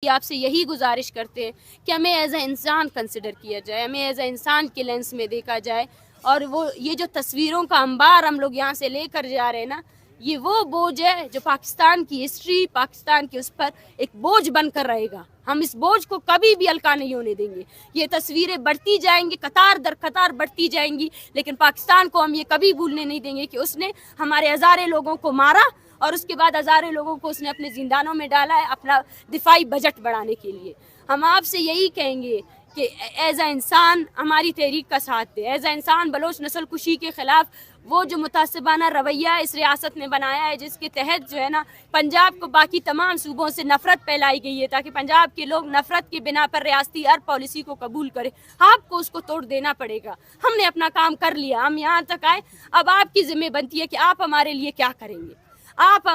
آپ سے یہی گزارش کرتے ہیں کہ ہمیں ایز اے انسان کنسیڈر کیا جائے، ہمیں ایز اے انسان کے لینس میں دیکھا جائے، اور وہ یہ جو تصویروں کا انبار ہم لوگ یہاں سے لے کر جا رہے ہیں نا، یہ وہ بوجھ ہے جو پاکستان کی ہسٹری، پاکستان کے اس پر ایک بوجھ بن کر رہے گا. ہم اس بوجھ کو کبھی بھی ہلکا نہیں ہونے دیں گے. یہ تصویریں بڑھتی جائیں گی، قطار در قطار بڑھتی جائیں گی، لیکن پاکستان کو ہم یہ کبھی بھولنے نہیں دیں گے کہ اس نے ہمارے ہزارے لوگوں کو مارا، اور اس کے بعد ہزارے لوگوں کو اس نے اپنے زندانوں میں ڈالا ہے اپنا دفاعی بجٹ بڑھانے کے لیے. ہم آپ سے یہی کہیں گے کہ ایز اے انسان ہماری تحریک کا ساتھ دے. ایز اے انسان بلوچ نسل کشی کے خلاف وہ جو متعصبانہ رویہ اس ریاست نے بنایا ہے، جس کے تحت جو ہے نا پنجاب کو باقی تمام صوبوں سے نفرت پھیلائی گئی ہے تاکہ پنجاب کے لوگ نفرت کی بنا پر ریاستی ہر پالیسی کو قبول کرے، آپ کو اس کو توڑ دینا پڑے گا. ہم نے اپنا کام کر لیا، ہم یہاں تک آئے، اب آپ کی ذمہ بنتی ہے کہ آپ ہمارے لیے کیا کریں گے. آپ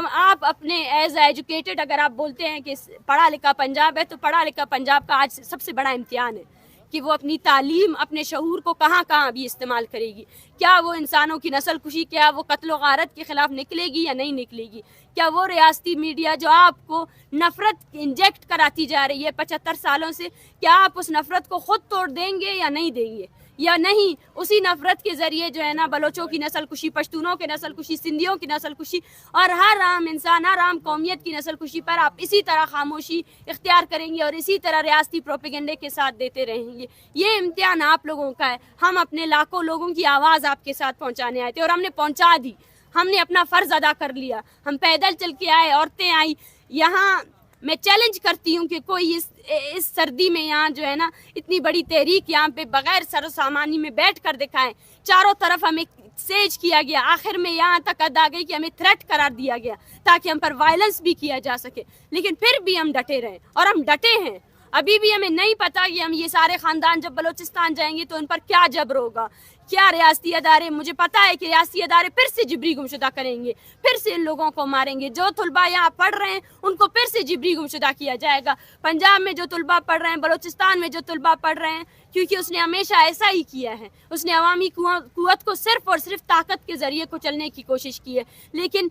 اپنے ایز ایجوکیٹڈ اگر آپ بولتے ہیں کہ پڑھا لکھا پنجاب ہے، تو پڑھا لکھا پنجاب کا آج سب سے بڑا امتحان ہے کہ وہ اپنی تعلیم، اپنے شعور کو کہاں کہاں بھی استعمال کرے گی. کیا وہ انسانوں کی نسل کشی، کیا وہ قتل و غارت کے خلاف نکلے گی یا نہیں نکلے گی؟ کیا وہ ریاستی میڈیا جو آپ کو نفرت انجیکٹ کراتی جا رہی ہے 75 سالوں سے، کیا آپ اس نفرت کو خود توڑ دیں گے یا نہیں دیں گے؟ یا نہیں اسی نفرت کے ذریعے جو ہے نا بلوچوں کی نسل کشی، پشتونوں کی نسل کشی، سندھیوں کی نسل کشی اور ہر عام انسان، ہر عام قومیت کی نسل کشی پر آپ اسی طرح خاموشی اختیار کریں گے اور اسی طرح ریاستی پروپیگنڈے کے ساتھ دیتے رہیں گے؟ یہ امتحان آپ لوگوں کا ہے. ہم اپنے لاکھوں لوگوں کی آواز آپ کے ساتھ پہنچانے آئے تھے اور ہم نے پہنچا دی. ہم نے اپنا فرض ادا کر لیا. ہم پیدل چل کے آئے، عورتیں آئی. یہاں میں چیلنج کرتی ہوں کہ کوئی اس سردی میں یہاں جو ہے نا اتنی بڑی تحریک یہاں پہ بغیر سر و سامانی میں بیٹھ کر دکھائیں. چاروں طرف ہمیں سیج کیا گیا، آخر میں یہاں تک حد آ گئی کہ ہمیں تھریٹ قرار دیا گیا تاکہ ہم پر وائلنس بھی کیا جا سکے، لیکن پھر بھی ہم ڈٹے رہے اور ہم ڈٹے ہیں. ابھی بھی ہمیں نہیں پتا کہ ہم یہ سارے خاندان جب بلوچستان جائیں گے تو ان پر کیا جبر ہوگا، کیا ریاستی ادارے. مجھے پتا ہے کہ ریاستی ادارے پھر سے جبری گمشدہ کریں گے، پھر سے ان لوگوں کو ماریں گے. جو طلباء یہاں پڑھ رہے ہیں ان کو پھر سے جبری گمشدہ کیا جائے گا. پنجاب میں جو طلباء پڑھ رہے ہیں، بلوچستان میں جو طلباء پڑھ رہے ہیں، کیونکہ اس نے ہمیشہ ایسا ہی کیا ہے. اس نے عوامی قوت کو صرف اور صرف طاقت کے ذریعے کچلنے کی کوشش کی ہے. لیکن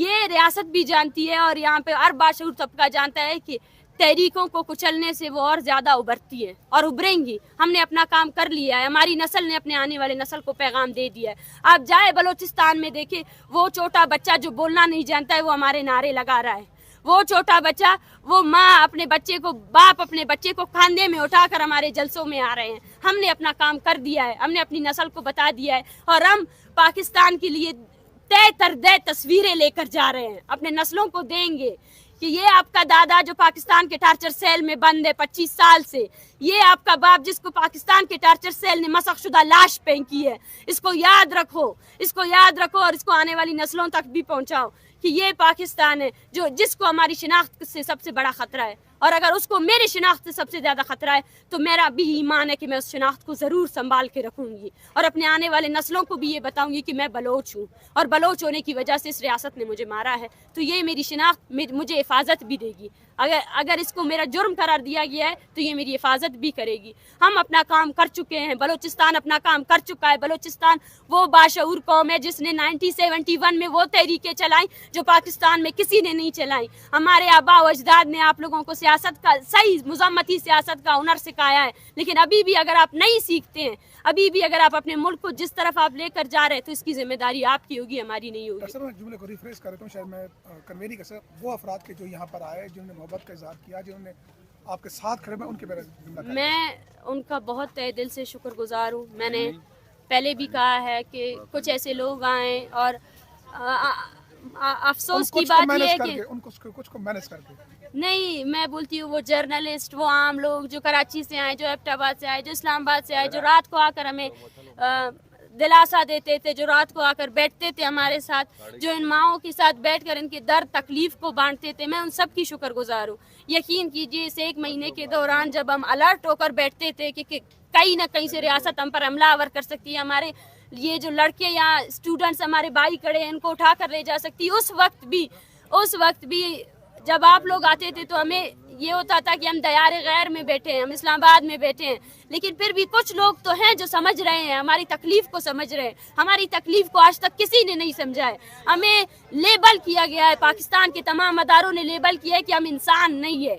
یہ ریاست بھی جانتی ہے اور یہاں پہ ہر باشعور طبقہ جانتا ہے کہ تحریکوں کو کچلنے سے وہ اور زیادہ ابھرتی ہے اور ابھریں گی. ہم نے اپنا کام کر لیا ہے، ہماری نسل نے اپنے آنے والے نسل کو پیغام دے دیا ہے. آپ جائے بلوچستان میں دیکھیں، وہ چھوٹا بچہ جو بولنا نہیں جانتا ہے وہ ہمارے نعرے لگا رہا ہے. وہ چھوٹا بچہ، وہ ماں اپنے بچے کو، باپ اپنے بچے کو کاندھے میں اٹھا کر ہمارے جلسوں میں آ رہے ہیں. ہم نے اپنا کام کر دیا ہے، ہم نے اپنی نسل کو بتا دیا ہے اور ہم پاکستان کے لیے طے تر دے تصویریں لے کر جا رہے ہیں. اپنے نسلوں کو دیں گے کہ یہ آپ کا دادا جو پاکستان کے ٹارچر سیل میں بند ہے 25 سال سے، یہ آپ کا باپ جس کو پاکستان کے ٹارچر سیل نے مسخ شدہ لاش پھینکی ہے. اس کو یاد رکھو، اس کو یاد رکھو اور اس کو آنے والی نسلوں تک بھی پہنچاؤ کہ یہ پاکستان ہے جس کو ہماری شناخت سے سب سے بڑا خطرہ ہے. اور اگر اس کو میری شناخت سے سب سے زیادہ خطرہ ہے تو میرا بھی ایمان ہے کہ میں اس شناخت کو ضرور سنبھال کے رکھوں گی اور اپنے آنے والے نسلوں کو بھی یہ بتاؤں گی کہ میں بلوچ ہوں اور بلوچ ہونے کی وجہ سے اس ریاست نے مجھے مارا ہے. تو یہ میری شناخت مجھے حفاظت بھی دے گی. اگر اس کو میرا جرم قرار دیا گیا ہے تو یہ میری حفاظت بھی کرے گی. ہم اپنا کام کر چکے ہیں، بلوچستان اپنا کام کر چکا ہے. بلوچستان وہ باشعور قوم ہے جس نے 1971 میں وہ تحریکیں چلائیں جو پاکستان میں کسی نے نہیں چلائیں. ہمارے آباء و اجداد نے آپ لوگوں کو سیاست کا، صحیح مذمتی سیاست کا ہنر سکھایا ہے. لیکن ابھی بھی اگر آپ نہیں سیکھتے ہیں، ابھی بھی اگر آپ اپنے ملک کو جس طرف آپ لے کر جا رہے ہیں تو اس کی ذمہ داری آپ کی ہوگی، ہماری نہیں ہوگی. سر میں جملے کو ریفریش کر رہتا ہوں، شاید میں کنوے نہیں کر سکتا. وہ افراد کے جو یہاں پر آئے، جنہوں نے محبت کا اظہار کیا، جنہوں نے آپ کے ساتھ کھڑے، میں ان کے بارے میں ان کا بہت تہہ دل سے شکر گزار ہوں. میں نے پہلے بھی کہا ہے کہ کچھ ایسے لوگ آئیں اور افسوس کی بات یہ ہے کہ ان کو کچھ کو مینج کر کے نہیں، میں بولتی ہوں وہ جرنلسٹ، وہ عام لوگ جو کراچی سے آئے، جو ایبٹ آباد سے آئے، جو اسلام آباد سے آئے، جو رات کو آ کر ہمیں دلاسا دیتے تھے، جو رات کو آ کر بیٹھتے تھے ہمارے ساتھ، جو ان ماؤں کے ساتھ بیٹھ کر ان کے درد تکلیف کو بانٹتے تھے، میں ان سب کی شکر گزار ہوں. یقین کیجیے اس 1 مہینے کے دوران جب ہم الرٹ ہو کر بیٹھتے تھے کہ کہیں نہ کہیں سے ریاست ہم پر حملہ آور کر سکتی ہے، ہمارے یہ جو لڑکے یا اسٹوڈنٹس ہمارے بھائی کھڑے ہیں ان کو اٹھا کر لے جا سکتی، اس وقت بھی جب آپ لوگ آتے تھے تو ہمیں یہ ہوتا تھا کہ ہم دیار غیر میں بیٹھے ہیں، ہم اسلام آباد میں بیٹھے ہیں. لیکن پھر بھی کچھ لوگ تو ہیں جو سمجھ رہے ہیں، ہماری تکلیف کو سمجھ رہے ہیں. ہماری تکلیف کو آج تک کسی نے نہیں سمجھا ہے. ہمیں لیبل کیا گیا ہے، پاکستان کے تمام اداروں نے لیبل کیا ہے کہ ہم انسان نہیں ہے.